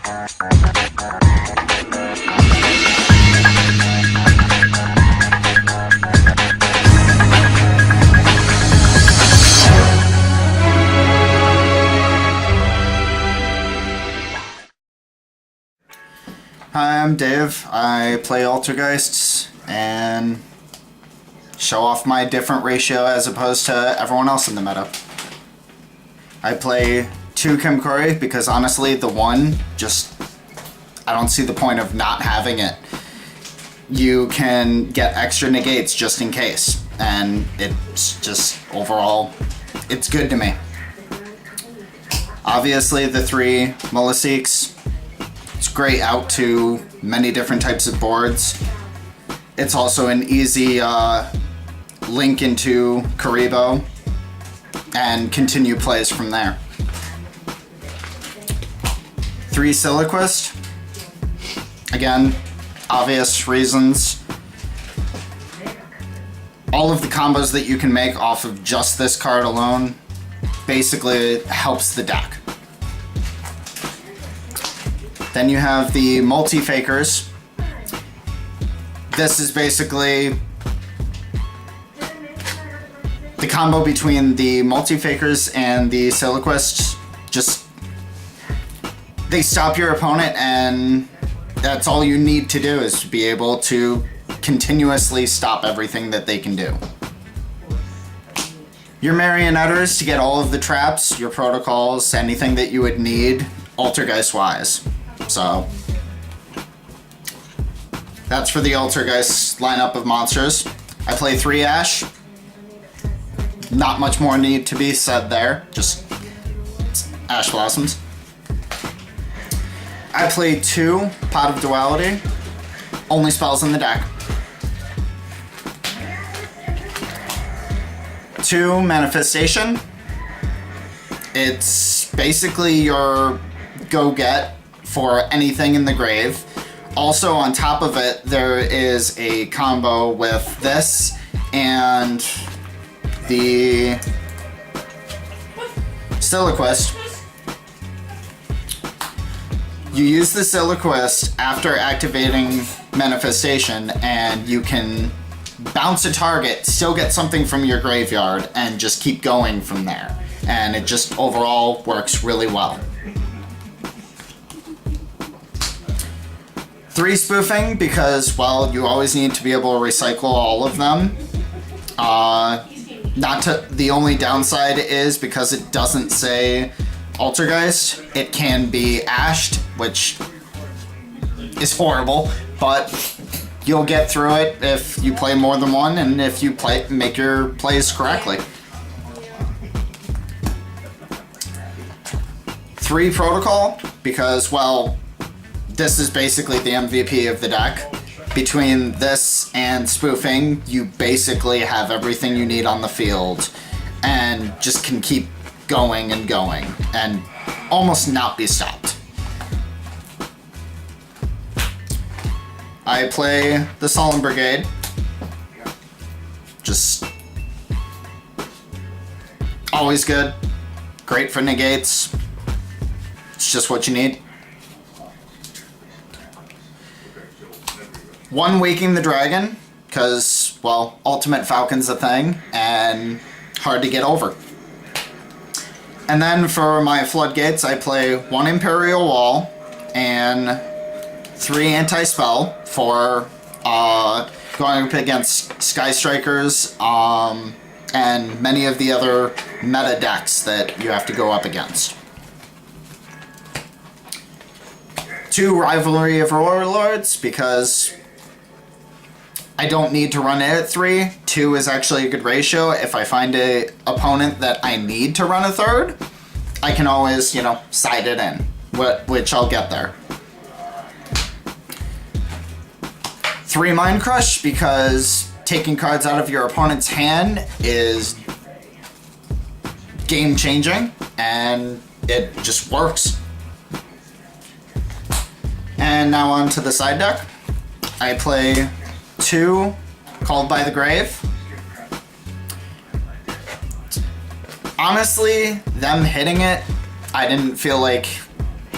Hi, I'm Dave. I play Altergeist and show off my different ratio as opposed to everyone else in the meta. I play 2 Kimkori because honestly the 1 I don't see the point of not having it. You can get extra negates just in case, and it's just overall, it's good to me. Obviously the 3 Mullaseeks, it's great out to many different types of boards. It's also an easy link into Karibo and continue plays from there. 3 Siliquist, again, obvious reasons. All of the combos that you can make off of just this card alone basically helps the deck. Then you have the multi-fakers. This is basically the combo between the multi-fakers and the Siliquist. They stop your opponent, and that's all you need to do is to be able to continuously stop everything that they can do. Your marionetters to get all of the traps, your protocols, anything that you would need Altergeist wise. So that's for the Altergeist lineup of monsters. I play 3 Ash. Not much more need to be said there, just Ash Blossoms. I play 2 Pot of Duality. Only spells in the deck. 2 Manifestation. It's basically your go-get for anything in the grave. Also on top of it, there is a combo with this and the Siliquist. You use the Siliquist after activating Manifestation, and you can bounce a target, still get something from your graveyard, and just keep going from there. And it just overall works really well. 3 Spoofing because, well, you always need to be able to recycle all of them. The only downside is because it doesn't say Altergeist, it can be ashed, which is horrible, but you'll get through it if you play more than one and if you make your plays correctly. 3 Protocol because, well, this is basically the MVP of the deck. Between this and Spoofing, you basically have everything you need on the field and just can keep going and going and almost not be stopped. I play the Solemn Brigade. Just always good. Great for negates. It's just what you need. 1 Waking the Dragon, because, well, Ultimate Falcon's a thing, and hard to get over. And then for my Floodgates, I play 1 Imperial Wall, and 3 Anti-Spell for going up against Sky Strikers, and many of the other meta decks that you have to go up against. 2 Rivalry of Warlords, because I don't need to run it at 3. 2 is actually a good ratio. If I find an opponent that I need to run a 3rd, I can always, side it in, which I'll get there. 3 Mind Crush, because taking cards out of your opponent's hand is game-changing, and it just works. And now on to the side deck. I play 2 Called by the Grave. Honestly, them hitting it, I didn't feel like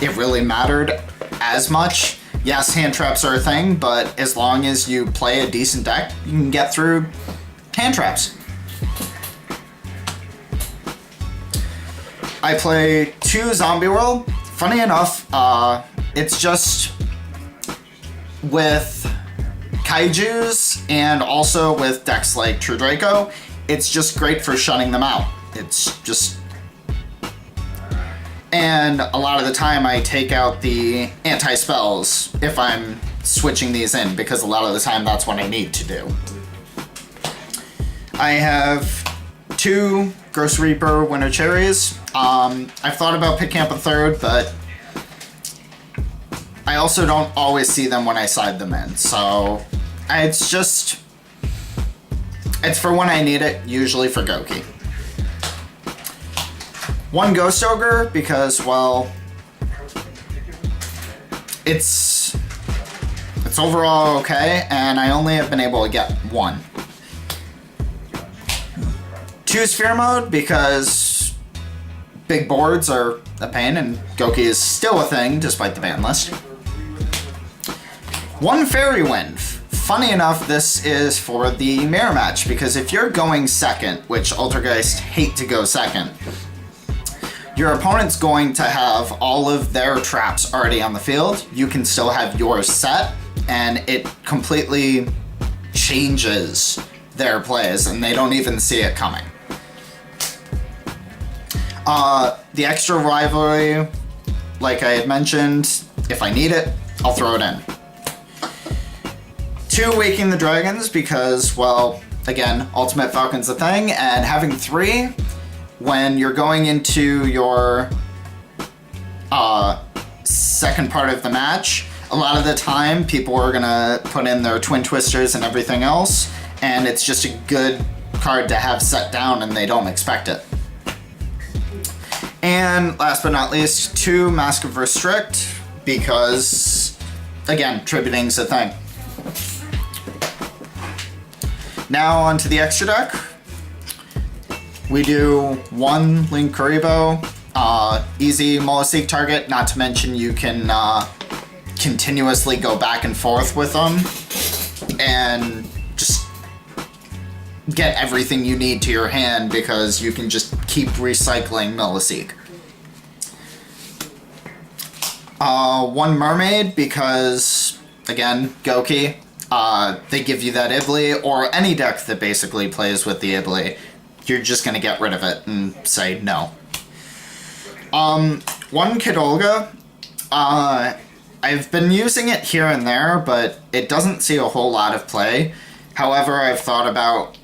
it really mattered as much. Yes, hand traps are a thing, but as long as you play a decent deck, you can get through hand traps. I play 2 Zombie World. Funny enough, it's just with kaijus and also with decks like True Draco, it's just great for shutting them out. It's just... And a lot of the time I take out the anti-spells if I'm switching these in, because a lot of the time that's what I need to do. I have 2 Ghost Reaper Winter Cherries. I've thought about picking up a third, but I also don't always see them when I side them in, so it's just... It's for when I need it, usually for Goki. 1 Ghost Ogre, because, well, it's overall okay, and I only have been able to get 1. 2 Sphere Mode, because big boards are a pain, and Goki is still a thing, despite the ban list. 1 Fairy Wind. Funny enough, this is for the mirror match, because if you're going second, which Altergeist hate to go second, your opponent's going to have all of their traps already on the field. You can still have yours set, and it completely changes their plays, and they don't even see it coming. The extra rivalry, like I had mentioned, if I need it, I'll throw it in. 2 Waking the Dragons, because, well, again, Ultimate Falcon's a thing, and having 3, when you're going into your second part of the match, a lot of the time people are gonna put in their Twin Twisters and everything else, and it's just a good card to have set down and they don't expect it. And last but not least, 2 Mask of Restrict, because, again, tributing's a thing. Now onto the extra deck. We do 1 Link Kuriboh, easy Moloseek target, not to mention you can continuously go back and forth with them and just get everything you need to your hand, because you can just keep recycling Moloseek. 1 Mermaid, because, again, Goki, they give you that Ibli, or any deck that basically plays with the Ibli. You're just gonna get rid of it and say no. 1 Kidolga. I've been using it here and there, but it doesn't see a whole lot of play. However, I've thought about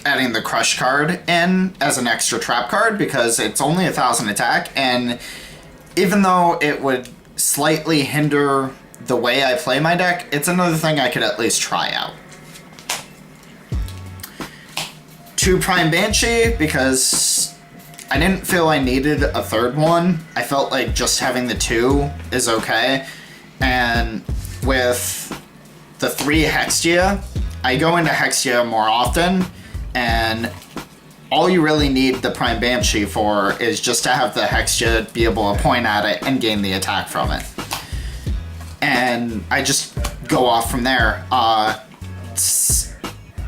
adding the Crush card in as an extra trap card, because it's only 1,000 attack, and even though it would slightly hinder the way I play my deck, it's another thing I could at least try out. 2 Prime Banshee, because I didn't feel I needed a third one. I felt like just having the 2 is okay. And with the 3 Hextia, I go into Hextia more often, and all you really need the Prime Banshee for is just to have the Hextia be able to point at it and gain the attack from it. And I just go off from there.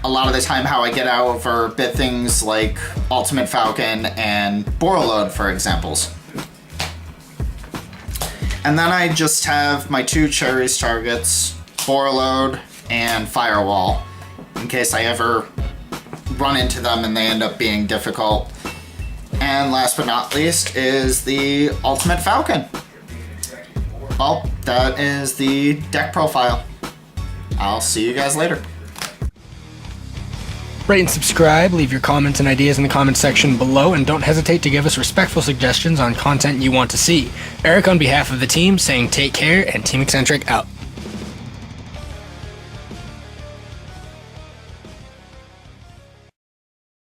A lot of the time how I get out over bit things like Ultimate Falcon and Borreload, for examples. And then I just have my 2 Cherries targets, Borreload and Firewall, in case I ever run into them and they end up being difficult. And last but not least is the Ultimate Falcon. Well, that is the deck profile. I'll see you guys later. Rate and subscribe, leave your comments and ideas in the comment section below, and don't hesitate to give us respectful suggestions on content you want to see. Eric on behalf of the team saying take care, and Team Eccentric out.